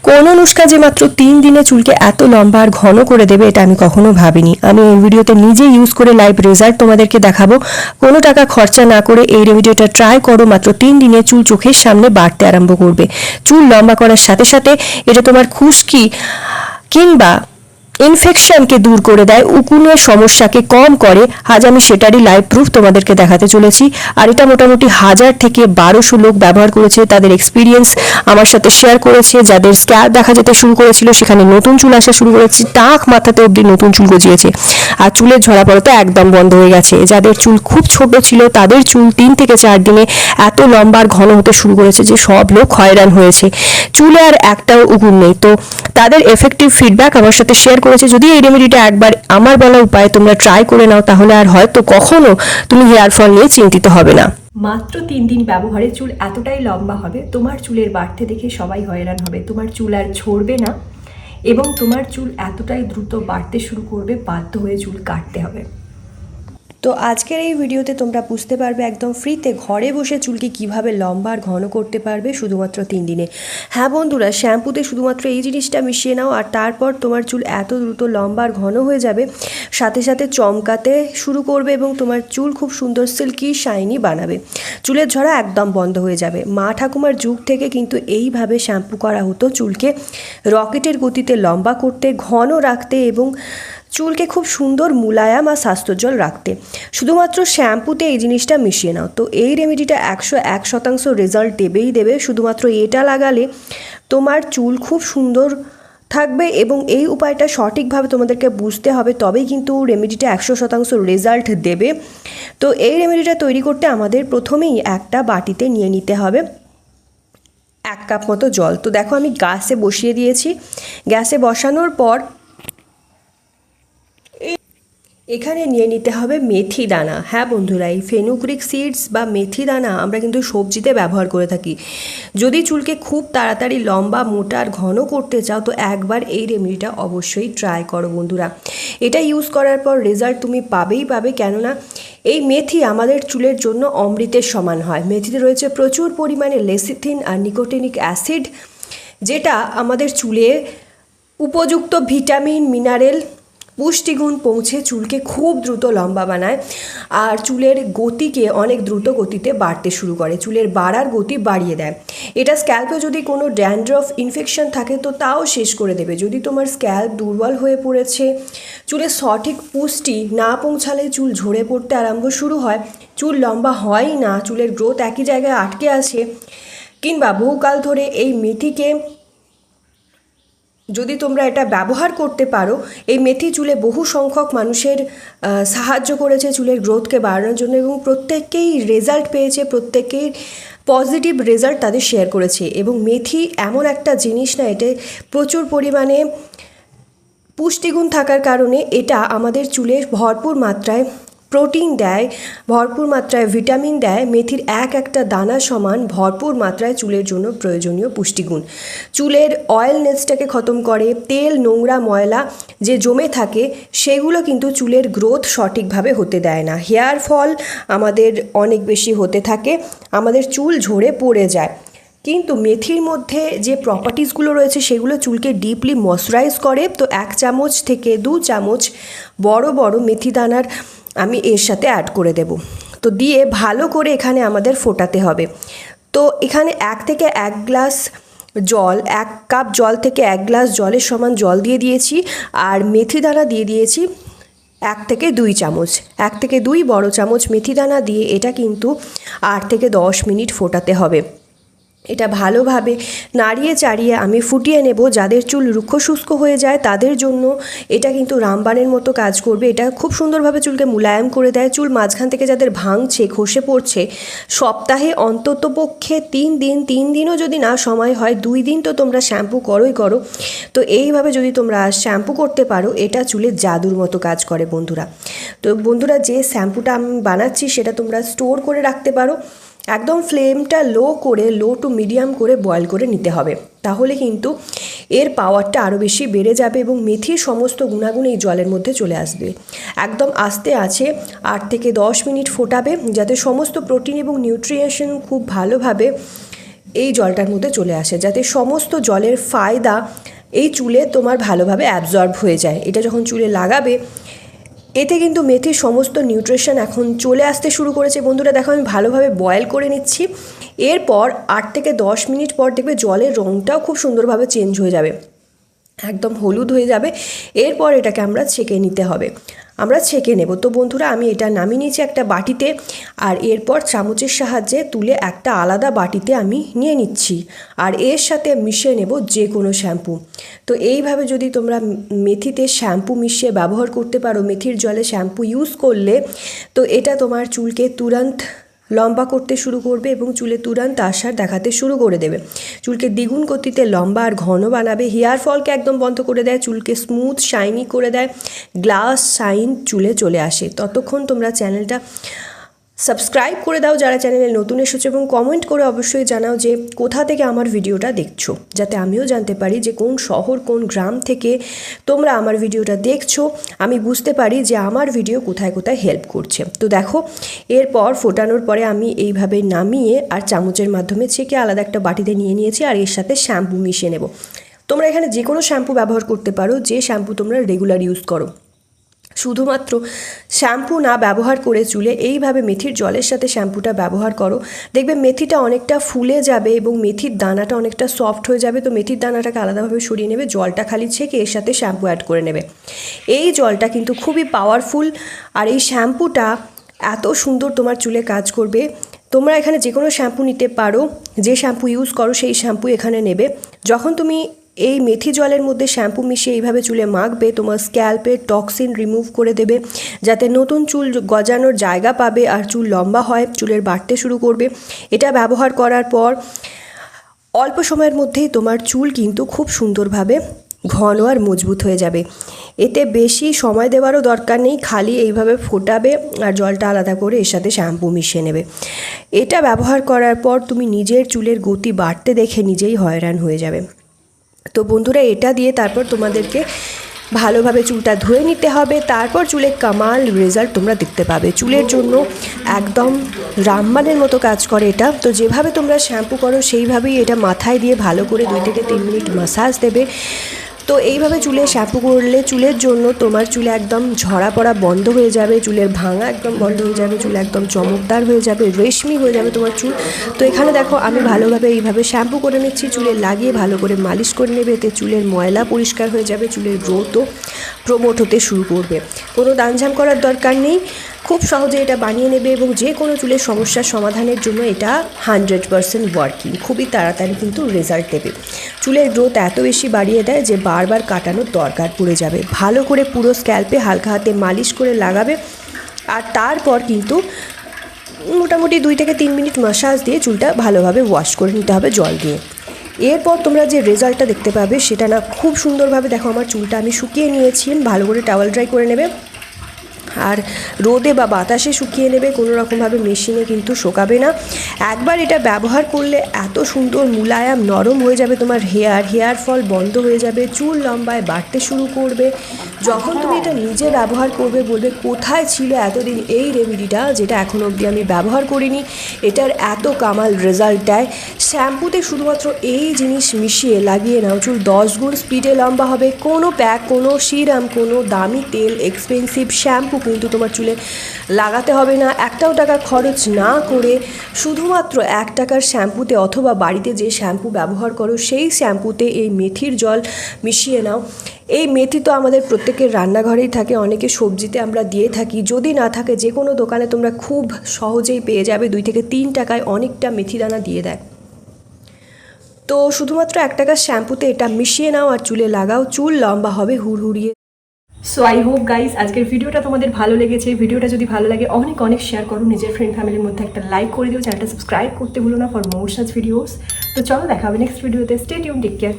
কোনো নুস্খা যে মাত্র 3 দিনে চুলকে এত লম্বা আর ঘন করে দেবে এটা আমি কখনো ভাবিনি। আমি এই ভিডিওতে নিজে ইউজ করে লাইভ রেজাল্ট তোমাদেরকে দেখাবো। কোনো টাকা খরচা না করে এই রেমেডিটা ট্রাই করো, মাত্র 3 দিনে চুল চোখের সামনে বাড়তে আরম্ভ করবে। চুল লম্বা করার সাথে সাথে এটা তোমার খুশকি কিংবা ইনফেকশনকে দূর করে দেয়, উকুনের সমস্যাকে কম করে। আজ আমি সেটারই লাইভ প্রুফ তোমাদেরকে দেখাতে চলেছি। আর এটা মোটামুটি 1000 থেকে 1200 লোক ব্যবহার করেছে, তাদের এক্সপিরিয়েন্স আমার সাথে শেয়ার করেছে। যাদের স্ক্যাল্প দেখা যেতে শুরু করেছিল সেখানে নতুন চুল আসা শুরু করেছে, টাক মাথাতে অবধি নতুন চুল গজিয়েছে, আর চুলের ঝরা পড়া তো একদম বন্ধ হয়ে গেছে। যাদের চুল খুব ছোট ছিল তাদের চুল 3 থেকে 4 দিনে এত লম্বা আর ঘন হতে শুরু করেছে যে সব লোক হয়রান হয়েছে। চুলে আর একটাও উকুন নেই। তো তাদের এফেক্টিভ ফিডব্যাক আমার সাথে শেয়ার করেছে। যদি এই রেমেডিটা একবার আমার বলা উপায়ে তোমরা ট্রাই করে নাও তাহলে আর হয়তো কখনো তুমি হেয়ার ফল নিয়ে চিন্তিত হবে না। মাত্র 3 দিন ব্যবহারে চুল এতটাই লম্বা হবে, তোমার চুলের বাড়তে দেখে সবাই হয়রান হবে। তোমার চুল আর ঝরবে না এবং তোমার চুল এতটাই দ্রুত বাড়তে শুরু করবে, বাধ্য হয়ে চুল কাটতে হবে। তো আজকের এই ভিডিওতে তোমরা বুঝতে পারবে একদম ফ্রিতে ঘরে বসে চুলকে কিভাবে লম্বা আর ঘন করতে পারবে শুধুমাত্র 3 দিনে। হ্যাঁ বন্ধুরা, শ্যাম্পুতে শুধুমাত্র এই জিনিসটা মিশিয়ে নাও আর তারপর তোমার চুল এত দ্রুত লম্বা আর ঘন হয়ে যাবে, সাথে সাথে চমকাতে শুরু করবে এবং তোমার চুল খুব সুন্দর সিল্কি শাইনি বানাবে। চুলের ঝরা একদম বন্ধ হয়ে যাবে। মা ঠাকুমার যুগ থেকে কিন্তু এইভাবে শ্যাম্পু করা হতো, চুলকে রকেটের গতিতে লম্বা করতে, ঘন রাখতে এবং চুলকে খুব সুন্দর মুলায়াম আর স্বাস্থ্যোজ্জ্বল রাখতে। শুধুমাত্র শ্যাম্পুতে এই জিনিসটা মিশিয়ে নাও। তো এই রেমেডিটা 101% রেজাল্ট দেবেই দেবে। শুধুমাত্র এটা লাগালে তোমার চুল খুব সুন্দর থাকবে এবং এই উপায়টা সঠিকভাবে তোমাদেরকে বুঝতে হবে, তবেই কিন্তু রেমেডিটা 100% রেজাল্ট দেবে। তো এই রেমেডিটা তৈরি করতে আমাদের প্রথমেই একটা বাটিতে নিয়ে নিতে হবে 1 কাপ মতো জল। তো দেখো আমি গ্যাসে বসিয়ে দিয়েছি। গ্যাসে বসানোর পর এখানে নিয়ে নিতে হবে মেথি দানা। হ্যাঁ বন্ধুরা, এই ফেনুগ্রিক সিডস বা মেথি দানা আমরা কিন্তু সবজিতে ব্যবহার করে থাকি। যদি চুলকে খুব তাড়াতাড়ি লম্বা, মোটা আর ঘন করতে চাও তো একবার এই রেমেডিটা অবশ্যই ট্রাই করো বন্ধুরা। এটা ইউজ করার পর রেজাল্ট তুমি পাবেই পাবে, কেননা এই মেথি আমাদের চুলের জন্য অমৃতের সমান হয়। মেথিতে রয়েছে প্রচুর পরিমাণে লেসিথিন আর নিকোটিনিক অ্যাসিড, যেটা আমাদের চুলে উপযুক্ত ভিটামিন, মিনারেল, পুষ্টিগুণ পৌঁছে চুলকে খুব দ্রুত লম্বা বানায় আর চুলের গতিকে অনেক দ্রুত গতিতে বাড়তে শুরু করে, চুলের বাড়ার গতি বাড়িয়ে দেয়। এটা স্ক্যাল্পে যদি কোনো ড্যান্ড্রফ ইনফেকশন থাকে তো তাও শেষ করে দেবে। যদি তোমার স্ক্যাল্প দুর্বল হয়ে পড়েছে, চুলের সঠিক পুষ্টি না পৌঁছালে চুল ঝরে পড়তে আরম্ভ শুরু হয়, চুল লম্বা হয়ই না, চুলের গ্রোথ একই জায়গায় আটকে আছে, কিংবা বহুকাল ধরে এই মেথিকে যদি তোমরা এটা ব্যবহার করতে পারো, এই মেথি চুলে বহু সংখ্যক মানুষের সাহায্য করেছে চুলের গ্রোথকে বাড়ানোর জন্য এবং প্রত্যেককেই রেজাল্ট পেয়েছে, প্রত্যেকেই পজিটিভ রেজাল্ট তাদের শেয়ার করেছে। এবং মেথি এমন একটা জিনিস না, এতে প্রচুর পরিমাণে পুষ্টিগুণ থাকার কারণে এটা আমাদের চুলে ভরপুর মাত্রায় প্রোটিন দেয়, ভরপুর মাত্রায় ভিটামিন দেয়। মেথির একটা দানা সমান ভরপুর মাত্রায় চুলের জন্য প্রয়োজনীয় পুষ্টিগুণ। চুলের অয়েলনেসটাকে খতম করে, তেল, নোংরা, ময়লা যে জমে থাকে সেগুলো কিন্তু চুলের গ্রোথ সঠিকভাবে হতে দেয় না। হেয়ার ফল আমাদের অনেক বেশি হতে থাকে, আমাদের চুল ঝরে পড়ে যায়। কিন্তু মেথির মধ্যে যে প্রপার্টিসগুলো রয়েছে সেগুলো চুলকে ডিপলি ময়শ্চারাইজ করে। তো 1 চামচ থেকে 2 চামচ বড় বড় মেথি দানার আমি এর সাথে অ্যাড করে দেব। তো দিয়ে ভালো করে এখানে আমাদের ফোটাতে হবে। তো এখানে 1 থেকে 1 গ্লাস জল, 1 কাপ জল থেকে 1 গ্লাস জলের সমান জল দিয়ে দিয়েছি আর মেথি দানা দিয়ে দিয়েছি 1 থেকে 2 চামচ। 1 থেকে 2 বড় চামচ মেথি দানা দিয়ে এটা কিন্তু 8 থেকে 10 মিনিট ফোটাতে হবে। এটা ভালোভাবে নাড়িয়ে চাড়িয়ে আমি ফুটিয়ে নেব। যাদের চুল রুক্ষ শুষ্ক হয়ে যায় তাদের জন্য এটা কিন্তু রামবাণের মতো কাজ করবে। এটা খুব সুন্দরভাবে চুলকে মুলায়ম করে দেয়। চুল মাঝখান থেকে যাদের ভাঙছে, খসে পড়ছে, সপ্তাহে অন্ততপক্ষে 3 দিন, 3 দিনও যদি না সময় হয় 2 দিন তো তোমরা শ্যাম্পু করোই করো। তো এইভাবে যদি তোমরা শ্যাম্পু করতে পারো এটা চুলের জাদুর মতো কাজ করে বন্ধুরা। তো বন্ধুরা, যে শ্যাম্পুটা আমি বানাচ্ছি সেটা তোমরা স্টোর করে রাখতে পারো। একদম ফ্লেমটা লো করে, লো টু মিডিয়াম করে বয়েল করে নিতে হবে, তাহলে কিন্তু এর পাওয়ারটা আরও বেশি বেড়ে যাবে এবং মেথির সমস্ত গুণাগুণ এই জলের মধ্যে চলে আসবে। একদম আস্তে আছে 8 থেকে 10 মিনিট ফোটাবে যাতে সমস্ত প্রোটিন এবং নিউট্রিয়েশন খুব ভালোভাবে এই জলটার মধ্যে চলে আসে, যাতে সমস্ত জলের ফায়দা এই চুলে তোমার ভালোভাবে অ্যাবজর্ব হয়ে যায়। এটা যখন চুলে লাগাবে, এতে কিন্তু মেথির সমস্ত নিউট্রিশন এখন চলে আসতে শুরু করেছে। বন্ধুরা দেখো, আমি ভালোভাবে বয়েল করে নিচ্ছি। এরপর 8 থেকে 10 মিনিট পর দেখবে জলের রঙটাও খুব সুন্দরভাবে চেঞ্জ হয়ে যাবে, একদম হলুদ হয়ে যাবে। এরপর এটাকে আমরা ছেঁকে নিতে হবে, আমরা ছেঁকে নেব। তো বন্ধুরা, আমি এটা নামিয়ে নিয়েছি একটা বাটিতে, আর এরপর চামচের সাহায্যে তুলে একটা আলাদা বাটিতে আমি নিয়ে নিচ্ছি, আর এর সাথে মিশিয়ে নেব যে কোনো শ্যাম্পু। তো এইভাবে যদি তোমরা মেথিতে শ্যাম্পু মিশিয়ে ব্যবহার করতে পারো, মেথির জলে শ্যাম্পু ইউজ করলে, তো এটা তোমার চুলকে তুরন্ত লম্বা করতে শুরু করবে এবং চুলে তুরন্ত আসার দেখাতে শুরু করে দেবে। চুলকে দ্বিগুণ গতিতে লম্বা আর ঘন বানাবে, হেয়ার ফলকে একদম বন্ধ করে দেয়, চুলকে স্মুথ শাইনি করে দেয়, গ্লাস শাইন চুলে চলে আসে। ততক্ষণ তোমরা চ্যানেলটা সাবস্ক্রাইব করে দাও যারা চ্যানেলে নতুন এসেছো, এবং কমেন্ট করে অবশ্যই জানাও যে কোথা থেকে আমার ভিডিওটা দেখছো, যাতে আমিও জানতে পারি যে কোন শহর কোন গ্রাম থেকে তোমরা আমার ভিডিওটা দেখছো, আমি বুঝতে পারি যে আমার ভিডিও কোথায় কোথায় হেল্প করছে। তো দেখো, এরপর ফোটানোর পরে আমি এইভাবে নামিয়ে আর চামচের মাধ্যমে ছেঁকে আলাদা একটা বাটিতে নিয়ে নিয়েছি, আর এর সাথে শ্যাম্পু মিশিয়ে নেব। তোমরা এখানে যে কোনো শ্যাম্পু ব্যবহার করতে পারো, যে শ্যাম্পু তোমরা রেগুলার ইউজ করো। শুধুমাত্র শ্যাম্পু না ব্যবহার করে চুলে এইভাবে মেথির জলের সাথে শ্যাম্পুটা ব্যবহার করো, দেখবে মেথিটা অনেকটা ফুলে যাবে এবং মেথির দানাটা অনেকটা সফট হয়ে যাবে। তো মেথির দানাটাকে আলাদাভাবে সরিয়ে নেবে, জলটা খালি ছেঁকে এর সাথে শ্যাম্পু অ্যাড করে নেবে। এই জলটা কিন্তু খুবই পাওয়ারফুল, আর এই শ্যাম্পুটা এত সুন্দর তোমার চুলে কাজ করবে। তোমরা এখানে যে কোনো শ্যাম্পু নিতে পারো, যে শ্যাম্পু ইউজ করো সেই শ্যাম্পু এখানে নেবে। যখন তুমি এই মেথি জলের মধ্যে শ্যাম্পু মিশিয়ে এইভাবে চুলে মাখবে, তোমার স্ক্যাল্পের টক্সিন রিমুভ করে দেবে, যাতে নতুন চুল গজানোর জায়গা পাবে আর চুল লম্বা হয়, চুলের বাড়তে শুরু করবে। এটা ব্যবহার করার পর অল্প সময়ের মধ্যেই তোমার চুল কিন্তু খুব সুন্দরভাবে ঘন আর মজবুত হয়ে যাবে। এতে বেশি সময় দেওয়ারও দরকার নেই, খালি এইভাবে ফোটাবে আর জলটা আলাদা করে এর সাথে শ্যাম্পু মিশিয়ে নেবে। এটা ব্যবহার করার পর তুমি নিজের চুলের গতি বাড়তে দেখে নিজেই হয়রান হয়ে যাবে। তো বন্ধুরা, এটা দিয়ে তারপর তোমাদেরকে ভালোভাবে চুলটা ধুয়ে নিতে হবে, তারপর চুলে কামাল রেজাল্ট তোমরা দেখতে পাবে। চুলের জন্য একদম রামবানের মতো কাজ করে এটা। তো যেভাবে তোমরা শ্যাম্পু করো সেইভাবেই এটা মাথায় দিয়ে ভালো করে 2 থেকে 3 মিনিট ম্যাসাজ দেবে। তো এইভাবে চুলে শ্যাম্পু করলে চুলের জন্য তোমার চুলে একদম ঝরা পড়া বন্ধ হয়ে যাবে, চুলের ভাঙা একদম বন্ধ হয়ে যাবে, চুল একদম চমকদার হয়ে যাবে, রেশমি হয়ে যাবে তোমার চুল। তো এখানে দেখো, আমি ভালোভাবে এইভাবে শ্যাম্পু করে নিচ্ছি, চুলে লাগিয়ে ভালো করে মালিশ করে নেবে, এতে চুলের ময়লা পরিষ্কার হয়ে যাবে, চুলের গ্রোথও প্রমোট হতে শুরু করবে। কোনো দানঝাম করার দরকার নেই, খুব সহজে এটা বানিয়ে নেবে, এবং যে কোনো চুলের সমস্যার সমাধানের জন্য এটা 100% ওয়ার্কিং, খুবই তাড়াতাড়ি কিন্তু রেজাল্ট দেবে। চুলের গ্রোথ এত বেশি বাড়িয়ে দেয় যে বারবার কাটানোর দরকার পড়ে যাবে। ভালো করে পুরো স্ক্যাল্পে হালকা হাতে মালিশ করে লাগাবে, আর তারপর কিন্তু মোটামুটি 2 থেকে 3 মিনিট ম্যাসাজ দিয়ে চুলটা ভালোভাবে ওয়াশ করে নিতে হবে জল দিয়ে। এরপর তোমরা যে রেজাল্টটা দেখতে পাবে সেটা না খুব সুন্দরভাবে, দেখো আমার চুলটা আমি শুকিয়ে নিয়েছি, ভালো করে টাওয়েল ড্রাই করে নেবে আর রোদে বা বাতাসে শুকিয়ে নেবে, কোনো রকমভাবে মেশিনে কিন্তু শোকাবে না। একবার এটা ব্যবহার করলে এত সুন্দর মুলায়াম নরম হয়ে যাবে তোমার হেয়ার ফল বন্ধ হয়ে যাবে, চুল লম্বায় বাড়তে শুরু করবে। যখন তুমি এটা নিজে ব্যবহার করবে বলবে কোথায় ছিল এতদিন এই রেমেডিটা, যেটা এখনও অবধি আমি ব্যবহার করিনি, এটার এত কামাল রেজাল্ট দেয়। শ্যাম্পুতে শুধুমাত্র এই জিনিস মিশিয়ে লাগিয়ে নাও, চুল 10 গুণ স্পিডে লম্বা হবে। কোনো প্যাক, কোনো সিরাম, কোনো দামি তেল, এক্সপেন্সিভ শ্যাম্পু কিন্তু তোমার চুলে লাগাতে হবে না। একটাও টাকা খরচ না করে শুধুমাত্র 1 টাকার শ্যাম্পুতে অথবা বাড়িতে যে শ্যাম্পু ব্যবহার করো সেই শ্যাম্পুতে এই মেথির জল মিশিয়ে নাও। এই মেথি তো আমাদের প্রত্যেকের রান্নাঘরেই থাকে, অনেকে সবজিতে আমরা দিয়ে থাকি, যদি না থাকে যে কোনো দোকানে তোমরা খুব সহজেই পেয়ে যাবে, 2 থেকে 3 টাকায় অনেকটা মেথি দানা দিয়ে দেয়। তো শুধুমাত্র 1 টাকার শ্যাম্পুতে এটা মিশিয়ে নাও আর চুলে লাগাও, চুল লম্বা হবে হুড়হুড়িয়ে। সো আই হোপ গাইস আজকের ভিডিওটা তোমাদের ভালো লেগেছে। ভিডিওটা যদি ভালো লাগে অনেক অনেক শেয়ার করো, নিজের ফ্রেন্ড ফ্যামিলির মধ্যে একটা লাইক করে দিও, চ্যানেলটা সাবস্ক্রাইব করতে ভুলো না ফর মোর সাচ ভিডিওস। তো চলো দেখা হবে নেক্সট ভিডিওতে। Stay tune, take care.